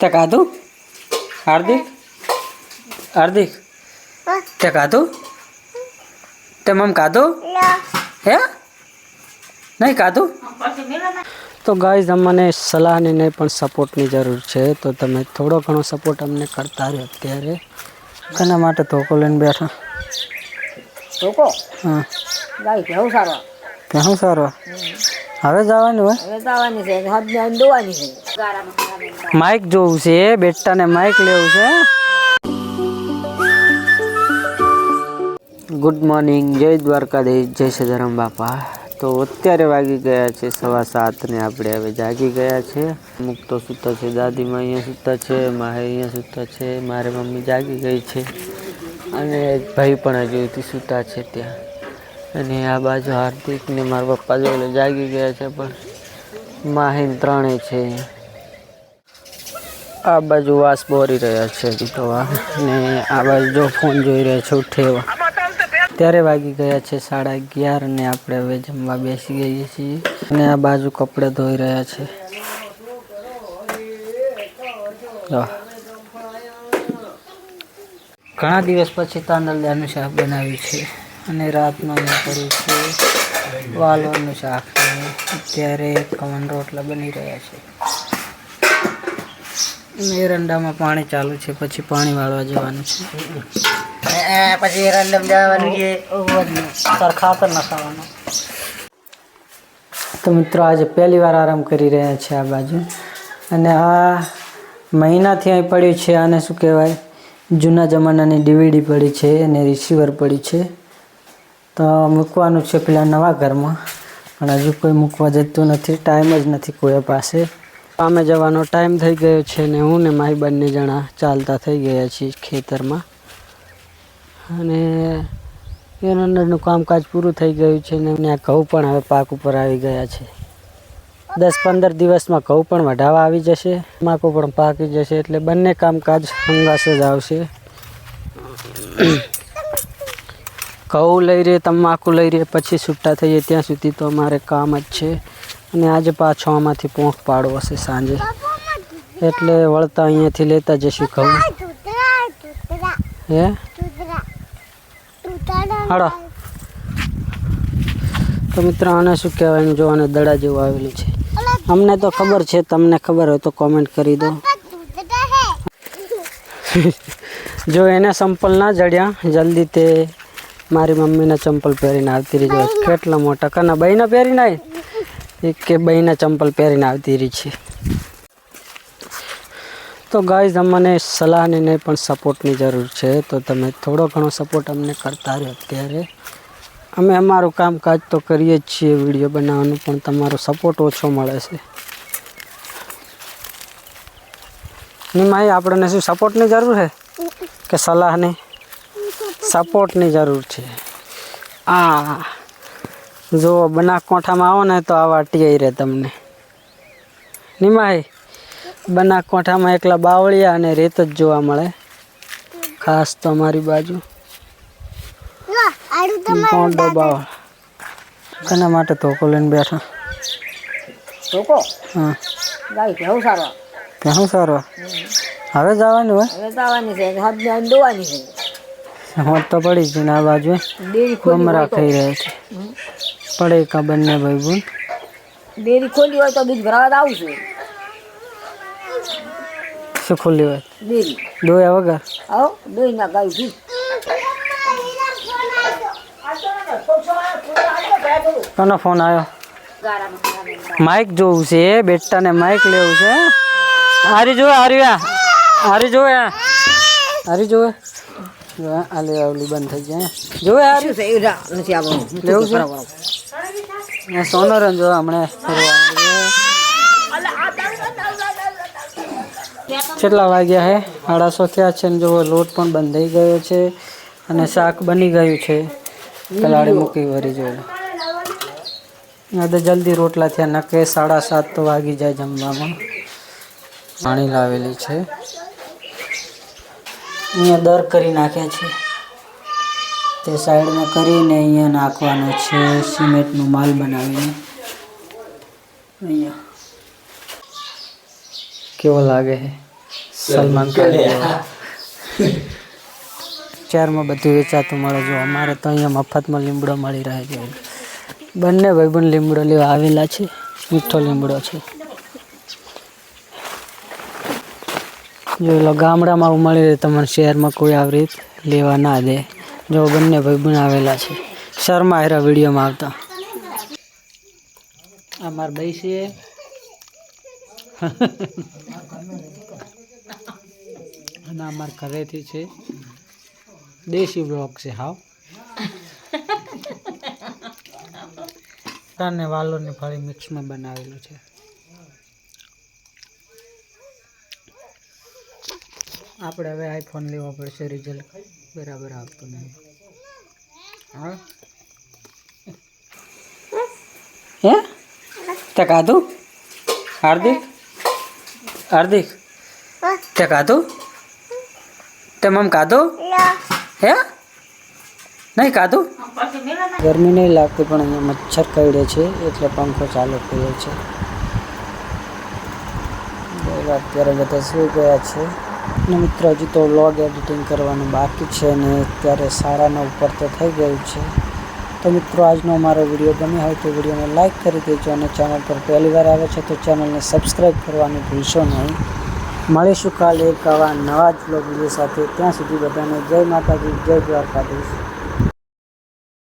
તે કાધું હાર્દિક હાર્દિક તે કાધું તે મમ કાધું હે નહીં કાધું તો ગાઈઝ અમને સલાહની નહીં પણ સપોર્ટની જરૂર છે તો તમે થોડો ઘણો સપોર્ટ અમને કરતા રહ્યો અત્યારે એના માટે ધોકો લઈને બેઠા ધોકો હા ગાય કેવું સારો કેવું સારું હવે જવાનું હોય હવે જવાની છે હદ દોવાની છે માઇક જોવું છે બેટાને માઇક લેવું છે ગુડ મોર્નિંગ જય દ્વારકાધીશ જય સદારામ બાપા તો અત્યારે વાગી ગયા છે 7:15 ને આપણે હવે જાગી ગયા છે અમુક તો સૂતા છે દાદીમાં અહીંયા સૂતા છે માહે અહીંયા સૂતા છે મારી મમ્મી જાગી ગઈ છે અને ભાઈ પણ હજુ સૂતા છે ત્યાં અને આ બાજુ હાર્દિક ને મારા પપ્પા જોડે જાગી ગયા છે પણ માહીન ત્રણે છે આ બાજુ વાસ બોરી રહ્યા છે તો ને આ બાજુ જો ફોન જોઈ રહ્યા છે ઉઠેવા ત્યારે વાગી ગયા છે 11:30 અને આપણે હવે જમવા બેસી ગઈએ છીએ અને આ બાજુ કપડાં ધોઈ રહ્યા છે ઘણા દિવસ પછી તાંદળજાનું શાક બનાવ્યું છે અને રાતમાં કર્યું છે વાલોનું શાક અત્યારે કમન રોટલા બની રહ્યા છે એરંડામાં પાણી ચાલુ છે પછી પાણી વાળવા જવાનું છે પછી એરંડમ જવાનું છે ખાતર નખાવાનું તો મિત્રો આજે પહેલી વાર આરામ કરી રહ્યા છે આ બાજુ અને આ મહિનાથી અહીં પડ્યું છે આને શું કહેવાય જૂના જમાનાની ડીવીડી પડી છે અને રિસીવર પડી છે તો મૂકવાનું છે પેલા નવા ઘરમાં પણ હજુ કોઈ મૂકવા જતું નથી ટાઈમ જ નથી કોઈ પાસે કામે જવાનો ટાઈમ થઈ ગયો છે ને હું ને મારી બંને જણા ચાલતા થઈ ગયા છીએ ખેતરમાં અને એરંડાનું કામકાજ પૂરું થઈ ગયું છે ને આ ઘઉં પણ હવે પાક ઉપર આવી ગયા છે 10-15 દિવસમાં ઘઉં પણ વઢાવા આવી જશે માકો પણ પાકી જશે એટલે બંને કામકાજ હંગાસે જ આવશે ઘઉં લઈ રહે તમાકુ લઈ રહે પછી છૂટા થઈએ ત્યાં સુધી તો અમારે કામ જ છે અને આજે પાછો આમાંથી પોંખ પાડવો હશે સાંજે એટલે વળતા અહીંયાથી લેતા જશું ઘઉં હે હાડો તો મિત્રો આને શું કહેવાય જો આને દડા જેવું આવેલું છે અમને તો ખબર છે તમને ખબર હોય તો કોમેન્ટ કરી દો જો એને સંપલ ના જડ્યા જલ્દી તે મારી મમ્મીના ચંપલ પહેરીને આવતી રહી જાય કેટલા મોટા કના બહીના પહેરીને આવી એક કે બહીના ચંપલ પહેરીને આવતી રહી છે તો ગાઈઝ અમને સલાહની નહીં પણ સપોર્ટની જરૂર છે તો તમે થોડો ઘણો સપોર્ટ અમને કરતા રહ્યો અત્યારે અમે અમારું કામકાજ તો કરીએ જ છીએ વિડીયો બનાવવાનું પણ તમારો સપોર્ટ ઓછો મળે છે નિમાઈ આપણને શું સપોર્ટની જરૂર છે કે સલાહની સપોર્ટની જરૂર છે આ જો બનાસકાંઠામાં આવો ને તો આ વાટી રહે તમને નિમાઈ બનાસકાંઠામાં એકલા બાવળિયા અને રેત જ જોવા મળે ખાસ તો અમારી બાજુ એના માટે ધોકો લઈને બેઠા ધોકો હા ગાય કેવું સારો કેવું સારું હવે જવાનું હોય હવે જવાની છે હદ દોવાની છે હોટ તો પડી જ ને આ બાજુ મમરા ખાઈ રહ્યા છે પડે કા બંને ભાઈ બોલ ડેરી ખોલી હોય તો દૂધ ભરાવા આવશે શું ખુલ્લી હોય ડેરી દોયા વગર આવો દોઈ ના ગાય દૂધ કોનો ફોન આવ્યો માઇક જોવું છે બેટાને માઇક લેવું છે હારી જોવે હારી જોવે આ લે આવલી બંધ થઈ જાય જોવે હારી નથી આવવાનું લેવું છે સોનરન જો હમણાં કેટલા વાગ્યા હે 8:30 થયા છે ને જો લોટ પણ બંધાઈ ગયો છે અને શાક બની ગયું છે કલાડી મૂકી વરી જોડે તો જલ્દી રોટલા થયા નકે 7:30 તો વાગી જાય જમવામાં પાણી લાવેલી છે અહીંયા દર કરી નાખ્યા છે તે સાઈડમાં કરીને અહીંયા નાખવાનો છે સિમેન્ટનો માલ બનાવીને અહીંયા કેવો લાગે છે સલમાન ખાન ચારમાં બધું વેચાતું મળે. જો અમારે તો અહીંયા મફતમાં લીમડો મળી રહે છે. બંને ભાઈબંધ લીમડો લેવા આવેલા છે. મીઠો લીમડો છે. જો લો ગામડામાં આવું મળી રહે, તમને શહેરમાં કોઈ આવી રીત લેવા ના દે. જો બંને ભાઈબંધ આવેલા છે. શર્મા હેરા વિડીયોમાં આવતા. આ મારા ભાઈ છે. અને અમારા ઘરેથી છે. દેશી બ્લોગ છે હાવ. અને વાલોની ફળી મિક્સમાં બનાવેલું છે. આપણે હવે આઈફોન લેવો પડશે. રિઝલ્ટ બરાબર આવતું નહીં. હા હે તે ખાધું? હાર્દિક તે ખાધું? તે મમ ખાધું? હે નહીં ખાધું? ગરમી નહીં લાગતી પણ અહીંયા મચ્છર કરડે છે એટલે પંખો ચાલુ કર્યો છે. અત્યારે બધા સુઈ ગયા છે. અને મિત્રો હજી તો વ્લોગ એડિટિંગ કરવાનું બાકી છે ને અત્યારે 9:30 ઉપર તો થઈ ગયું છે. તો મિત્રો આજનો અમારો વિડીયો ગમ્યો હોય તો વિડીયોને લાઇક કરી દેજો અને ચેનલ પર પહેલી વાર આવે છે તો ચેનલને સબસ્ક્રાઈબ કરવાનું ભૂલશો નહીં. મળીશું કાલે એક આવા નવા જ વ્લોગ વિડીયો સાથે. ત્યાં સુધી બધાને જય માતાજી, જય દ્વારકાધીશ.